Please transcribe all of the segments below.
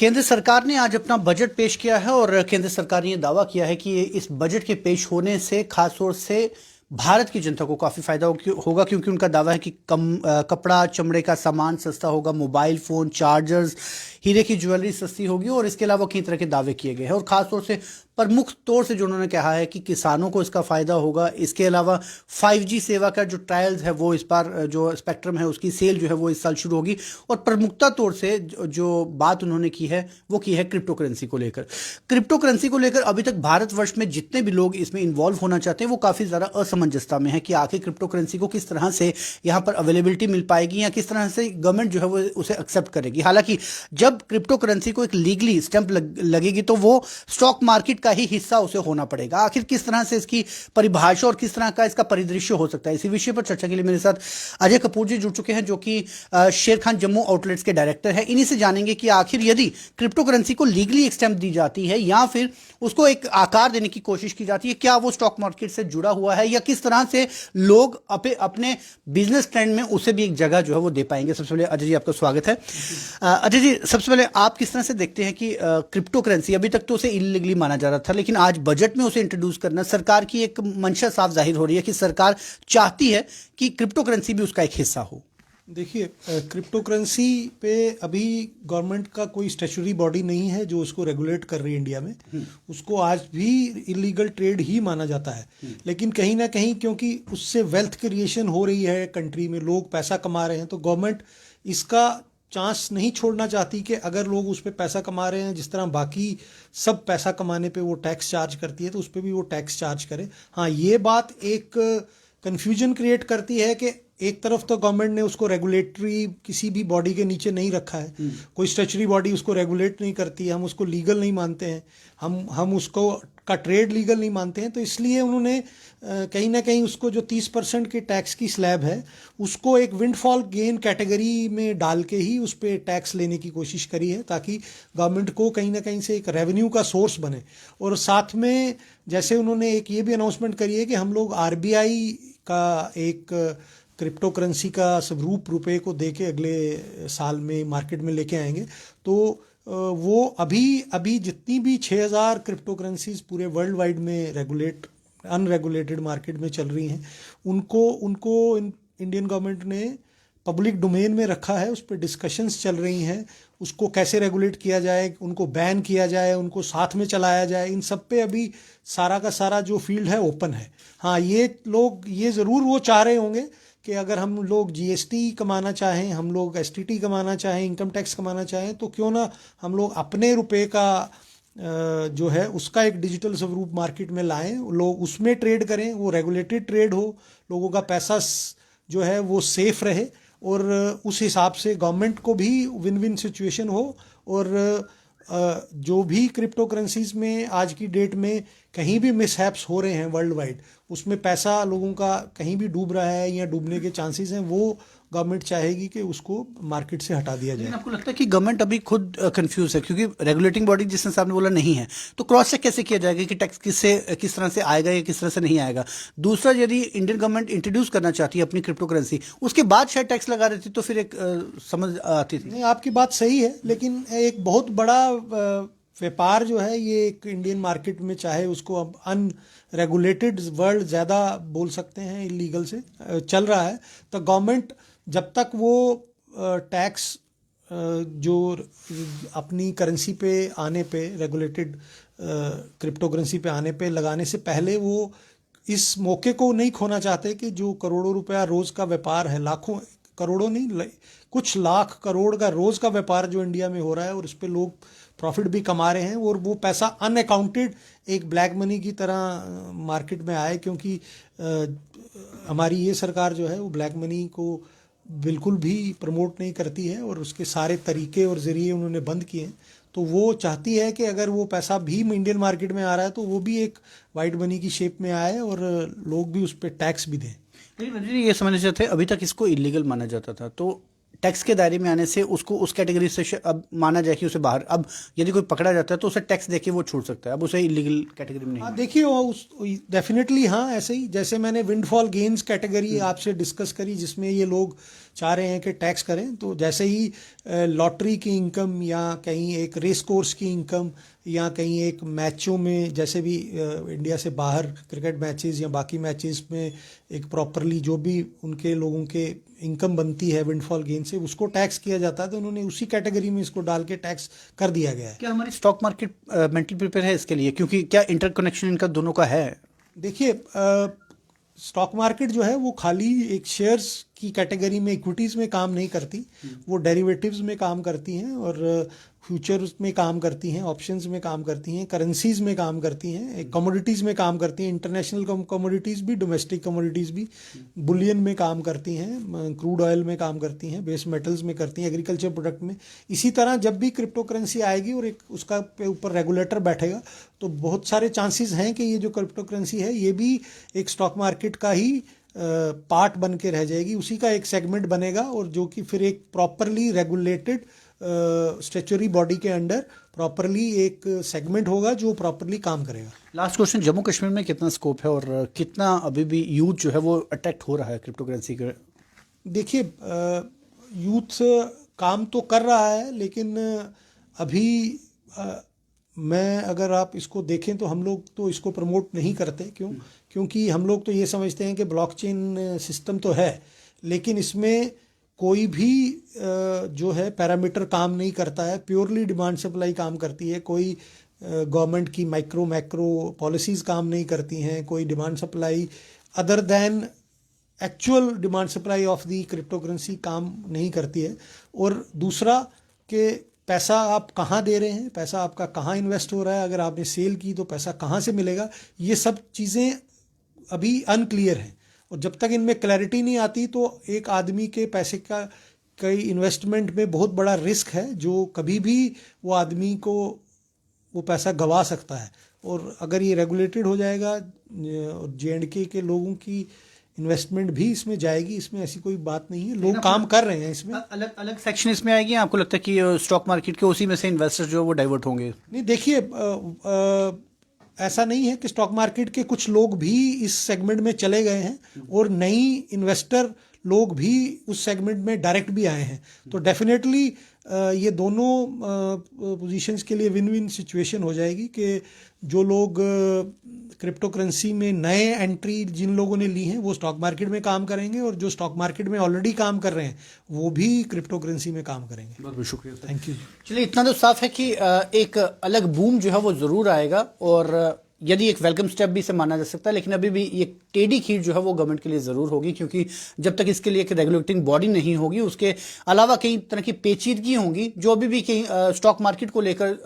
केंद्र सरकार ने आज अपना बजट पेश किया है और केंद्र सरकार ने यह दावा किया है कि इस बजट के पेश होने से खास तौर से भारत की जनता को काफ़ी फायदा होगा क्योंकि उनका दावा है कि कपड़ा चमड़े का सामान सस्ता होगा, मोबाइल फ़ोन, चार्जर्स, हीरे की ज्वेलरी सस्ती होगी और इसके अलावा कई तरह के दावे किए गए हैं। और ख़ास तौर से प्रमुख तौर से जो उन्होंने कहा है कि किसानों को इसका फ़ायदा होगा। इसके अलावा 5G सेवा का जो ट्रायल्स है वो इस बार जो स्पेक्ट्रम है उसकी सेल जो है वो इस साल शुरू होगी। और प्रमुखता तौर से जो बात उन्होंने की है वो की है क्रिप्टो करेंसी को लेकर। क्रिप्टो करेंसी को लेकर अभी तक भारतवर्ष में जितने भी लोग इसमें इन्वॉल्व होना चाहते हैं वो काफ़ी ज़्यादा असमंजसता में है कि आखिर क्रिप्टो करेंसी को किस तरह से यहाँ पर अवेलेबिलिटी मिल पाएगी या किस तरह से गवर्नमेंट जो है वो उसे एक्सेप्ट करेगी। हालांकि जब क्रिप्टो करेंसी को एक लीगली स्टैंप लगेगी तो वो स्टॉक मार्केट का ही हिस्सा उसे होना पड़ेगा। आखिर किस तरह से इसकी परिभाषा और किस तरह का इसका परिदृश्य हो सकता है, इसी विषय पर चर्चा के लिए मेरे साथ अजय कपूर जी जुड़ चुके हैं जो कि शेर खान जम्मू आउटलेट्स के डायरेक्टर है। इन्हीं से जानेंगे कि आखिर यदि क्रिप्टो करेंसी को लीगली एक स्टैंप दी जाती है या फिर उसको एक आकार देने की कोशिश की जाती है, क्या वो स्टॉक मार्केट से जुड़ा हुआ है या किस तरह से लोग अपने बिजनेस ट्रेंड में उसे भी एक जगह जो है वो दे पाएंगे। सबसे पहले अजय जी आपका स्वागत है। अजय जी, सबसे पहले आप किस तरह से देखते हैं कि क्रिप्टो करेंसी अभी तक तो उसे इलीगली माना जा रहा था लेकिन आज बजट में उसे इंट्रोड्यूस करना, सरकार की एक मंशा साफ जाहिर हो रही है कि सरकार चाहती है कि क्रिप्टो करेंसी भी उसका एक हिस्सा हो। देखिए, क्रिप्टो करेंसी पे अभी गवर्नमेंट का कोई स्टैट्यूटरी बॉडी नहीं है जो उसको रेगुलेट कर रही है इंडिया में। उसको आज भी इलीगल ट्रेड ही माना जाता है। लेकिन कहीं ना कहीं क्योंकि उससे वेल्थ क्रिएशन हो रही है, कंट्री में लोग पैसा कमा रहे हैं, तो गवर्नमेंट इसका चांस नहीं छोड़ना चाहती कि अगर लोग उस पर पैसा कमा रहे हैं, जिस तरह बाकी सब पैसा कमाने पे वो टैक्स चार्ज करती है तो उस पर भी वो टैक्स चार्ज करे। हाँ, ये बात एक कन्फ्यूजन क्रिएट करती है कि एक तरफ तो गवर्नमेंट ने उसको रेगुलेटरी किसी भी बॉडी के नीचे नहीं रखा है, कोई स्टैट्यूटरी बॉडी उसको रेगुलेट नहीं करती है, हम उसको लीगल नहीं मानते हैं, हम उसको का ट्रेड लीगल नहीं मानते हैं, तो इसलिए उन्होंने कहीं ना कहीं उसको जो 30% के टैक्स की स्लैब है उसको एक विंडफॉल गेन कैटेगरी में डाल के ही उस पर टैक्स लेने की कोशिश करी है ताकि गवर्नमेंट को कहीं ना कहीं से एक रेवेन्यू का सोर्स बने। और साथ में जैसे उन्होंने एक ये भी अनाउंसमेंट करी है कि हम लोग RBI का एक क्रिप्टो करेंसी का स्वरूप रुपए को दे के अगले साल में मार्केट में लेके आएंगे। तो वो अभी जितनी भी 6000 क्रिप्टो करेंसीज पूरे वर्ल्ड वाइड में अनरेगुलेटेड मार्केट में चल रही हैं, उनको इंडियन गवर्नमेंट ने पब्लिक डोमेन में रखा है, उस पर डिस्कशंस चल रही हैं, उसको कैसे रेगुलेट किया जाए, उनको बैन किया जाए, उनको साथ में चलाया जाए, इन सब पे अभी सारा का सारा जो फील्ड है ओपन है। हाँ, ये ज़रूर वो चाह रहे होंगे कि अगर हम लोग GST कमाना चाहें, हम लोग STT कमाना चाहें, इनकम टैक्स कमाना चाहें, तो क्यों ना हम लोग अपने रुपए का जो है उसका एक डिजिटल स्वरूप मार्केट में लाएं, लोग उसमें ट्रेड करें, वो रेगुलेटेड ट्रेड हो, लोगों का पैसा जो है वो सेफ रहे और उस हिसाब से गवर्नमेंट को भी विन विन सिचुएशन हो। और जो भी क्रिप्टो करेंसीज में आज की डेट में कहीं भी मिसहैप्स हो रहे हैं वर्ल्ड वाइड, उसमें पैसा लोगों का कहीं भी डूब रहा है या डूबने के चांसेस हैं, वो गवर्नमेंट चाहेगी कि उसको मार्केट से हटा दिया जाए। लेकिन आपको लगता है कि गवर्नमेंट अभी खुद कंफ्यूज है क्योंकि रेगुलेटिंग बॉडी जिस हिसाब ने बोला नहीं है, तो क्रॉस चेक कैसे किया जाएगा कि टैक्स किस तरह से आएगा या किस तरह से नहीं आएगा। दूसरा, यदि इंडियन गवर्नमेंट इंट्रोड्यूस करना चाहती है अपनी क्रिप्टो करेंसी, उसके बाद शायद टैक्स लगा देती तो फिर एक समझ आती थी। नहीं, आपकी बात सही है, लेकिन एक बहुत बड़ा व्यापार जो है ये एक इंडियन मार्केट में, चाहे उसको अब अनरेगुलेटेड वर्ल्ड ज़्यादा बोल सकते हैं, इलीगल से चल रहा है, तो गवर्नमेंट जब तक वो टैक्स जो अपनी करेंसी पे आने पे, रेगुलेटेड क्रिप्टो करेंसी पे आने पे लगाने से पहले वो इस मौके को नहीं खोना चाहते कि जो करोड़ों रुपया रोज़ का व्यापार है, लाखों करोड़ों नहीं, कुछ लाख करोड़ का रोज़ का व्यापार जो इंडिया में हो रहा है और उस पर लोग प्रॉफिट भी कमा रहे हैं और वो पैसा अनअकाउंटेड एक ब्लैक मनी की तरह मार्केट में आए, क्योंकि हमारी ये सरकार जो है वो ब्लैक मनी को बिल्कुल भी प्रमोट नहीं करती है और उसके सारे तरीके और ज़रिए उन्होंने बंद किए हैं। तो वो चाहती है कि अगर वो पैसा भी इंडियन मार्केट में आ रहा है तो वो भी एक वाइट मनी की शेप में आए और लोग भी उस पर टैक्स भी दें। लेकिन ये समझना चाहते हैं, अभी तक इसको इलीगल माना जाता था, तो टैक्स के दायरे में आने से उसको उस कैटेगरी से अब माना जाए कि उसे बाहर, अब यदि कोई पकड़ा जाता है तो उसे टैक्स देके वो छूट सकता है, अब उसे इलीगल कैटेगरी में नहीं। हाँ देखिए, उस डेफिनेटली हाँ, ऐसे ही जैसे मैंने विंडफॉल गेन्स कैटेगरी आपसे डिस्कस करी जिसमें ये लोग चाह रहे हैं कि टैक्स करें, तो जैसे ही लॉटरी की इनकम या कहीं एक रेस कोर्स की इनकम या कहीं एक मैचों में, जैसे भी इंडिया से बाहर क्रिकेट मैचेस या बाकी मैचेस में एक प्रॉपरली जो भी उनके लोगों के इनकम बनती है विंडफॉल गेन से, उसको टैक्स किया जाता है, तो उन्होंने उसी कैटेगरी में इसको डाल के टैक्स कर दिया गया है। क्या हमारी स्टॉक मार्केट मेंटली प्रिपेयर है इसके लिए, क्योंकि क्या इंटरकनेक्शन इनका दोनों का है? देखिए, स्टॉक मार्केट जो है वो खाली एक शेयर्स की कैटेगरी में, इक्विटीज़ में काम नहीं करती, वो डेरिवेटिव्स में काम करती हैं और फ्यूचर्स में काम करती हैं, ऑप्शंस में काम करती हैं, करेंसीज में काम करती हैं, कमोडिटीज़ में काम करती हैं, इंटरनेशनल कमोडिटीज़ भी, डोमेस्टिक कमोडिटीज़ भी, बुलियन में काम करती हैं, क्रूड ऑयल में काम करती हैं, बेस मेटल्स में करती हैं, एग्रीकल्चर प्रोडक्ट में। इसी तरह जब भी क्रिप्टो करेंसी आएगी और एक उसका पे ऊपर रेगुलेटर बैठेगा तो बहुत सारे चांसेस हैं कि ये जो क्रिप्टो करेंसी है ये भी एक स्टॉक मार्केट का ही पार्ट बन के रह जाएगी, उसी का एक सेगमेंट बनेगा और जो कि फिर एक प्रॉपरली रेगुलेटेड स्टैट्यूटरी बॉडी के अंडर प्रॉपरली एक सेगमेंट होगा जो प्रॉपरली काम करेगा। लास्ट क्वेश्चन, जम्मू कश्मीर में कितना स्कोप है और कितना अभी भी यूथ जो है वो अट्रैक्ट हो रहा है क्रिप्टो करेंसी के? देखिए, यूथ काम तो कर रहा है, लेकिन अभी मैं अगर आप इसको देखें तो हम लोग तो इसको प्रमोट नहीं करते। क्योंकि हम लोग तो ये समझते हैं कि ब्लॉकचेन सिस्टम तो है, लेकिन इसमें कोई भी जो है पैरामीटर काम नहीं करता है, प्योरली डिमांड सप्लाई काम करती है। कोई गवर्नमेंट की माइक्रो मैक्रो पॉलिसीज़ काम नहीं करती हैं, कोई demand supply other than actual demand supply of the crypto currency काम नहीं करती है। और दूसरा कि पैसा आप कहाँ दे रहे हैं, पैसा आपका कहाँ इन्वेस्ट हो रहा है, अगर आपने सेल की तो पैसा कहाँ से मिलेगा, ये सब चीज़ें अभी अनक्लियर हैं। और जब तक इनमें क्लैरिटी नहीं आती तो एक आदमी के पैसे का कई इन्वेस्टमेंट में बहुत बड़ा रिस्क है, जो कभी भी वो आदमी को वो पैसा गंवा सकता है। और अगर ये रेगुलेटेड हो जाएगा, J&K के लोगों की इन्वेस्टमेंट भी इसमें जाएगी, इसमें ऐसी कोई बात नहीं है, लोग काम कर रहे हैं इसमें। अलग अलग सेक्शन इसमें आएगी, आपको लगता है कि स्टॉक मार्केट के उसी में से इन्वेस्टर्स जो वो डाइवर्ट होंगे? नहीं, देखिए, ऐसा नहीं है कि स्टॉक मार्केट के कुछ लोग भी इस सेगमेंट में चले गए हैं और नई इन्वेस्टर लोग भी उस सेगमेंट में डायरेक्ट भी आए हैं। तो डेफिनेटली ये दोनों पोजीशंस के लिए विन विन सिचुएशन हो जाएगी कि जो लोग क्रिप्टो करेंसी में नए एंट्री जिन लोगों ने ली हैं वो स्टॉक मार्केट में काम करेंगे, और जो स्टॉक मार्केट में ऑलरेडी काम कर रहे हैं वो भी क्रिप्टो करेंसी में काम करेंगे। बहुत बहुत शुक्रिया, थैंक यू। चलिए, इतना तो साफ है कि एक अलग बूम जो है वो जरूर आएगा, और यदि एक वेलकम स्टेप भी इसे माना जा सकता है, लेकिन अभी भी ये टेढ़ी खीर जो है वो गवर्नमेंट के लिए ज़रूर होगी, क्योंकि जब तक इसके लिए एक रेगुलेटिंग बॉडी नहीं होगी, उसके अलावा कई तरह की पेचीदगी होंगी जो अभी भी कहीं स्टॉक मार्केट को लेकर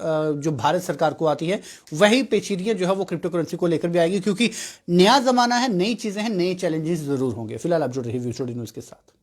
जो भारत सरकार को आती है, वही पेचीदगियाँ जो है वो क्रिप्टो करेंसी को लेकर भी आएगी, क्योंकि नया ज़माना है, नई चीज़ें हैं, नए चैलेंजेस ज़रूर होंगे। फिलहाल आप जुड़ रही न्यूज़ के साथ।